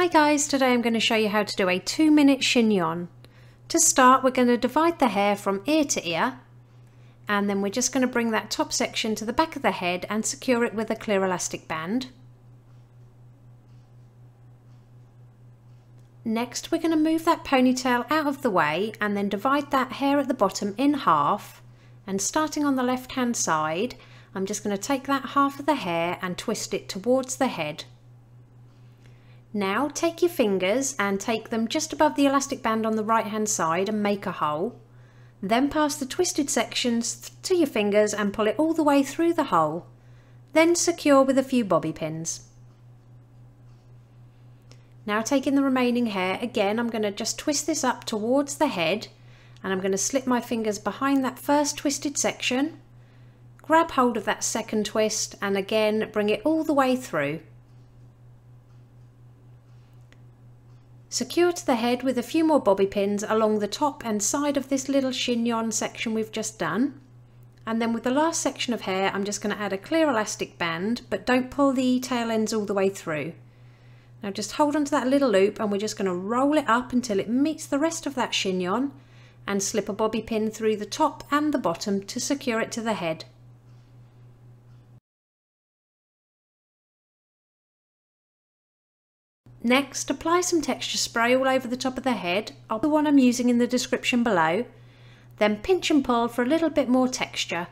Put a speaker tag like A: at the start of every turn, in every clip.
A: Hi guys, today I'm going to show you how to do a 2-minute chignon. To start, we're going to divide the hair from ear to ear, and then we're just going to bring that top section to the back of the head and secure it with a clear elastic band. Next, we're going to move that ponytail out of the way and then divide that hair at the bottom in half, and starting on the left hand side, I'm just going to take that half of the hair and twist it towards the head. Now take your fingers and take them just above the elastic band on the right hand side and make a hole. Then pass the twisted sections to your fingers and pull it all the way through the hole. Then secure with a few bobby pins. Now taking the remaining hair, again I'm going to just twist this up towards the head, and I'm going to slip my fingers behind that first twisted section, grab hold of that second twist and again bring it all the way through. Secure to the head with a few more bobby pins along the top and side of this little chignon section we've just done. And then with the last section of hair, I'm just going to add a clear elastic band, but don't pull the tail ends all the way through. Now just hold onto that little loop and we're just going to roll it up until it meets the rest of that chignon and slip a bobby pin through the top and the bottom to secure it to the head. Next, apply some texture spray all over the top of the head. I'll put the one I'm using in the description below. Then pinch and pull for a little bit more texture.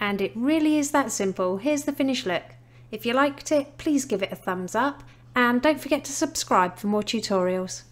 A: And it really is that simple. Here's the finished look. If you liked it, please give it a thumbs up and don't forget to subscribe for more tutorials.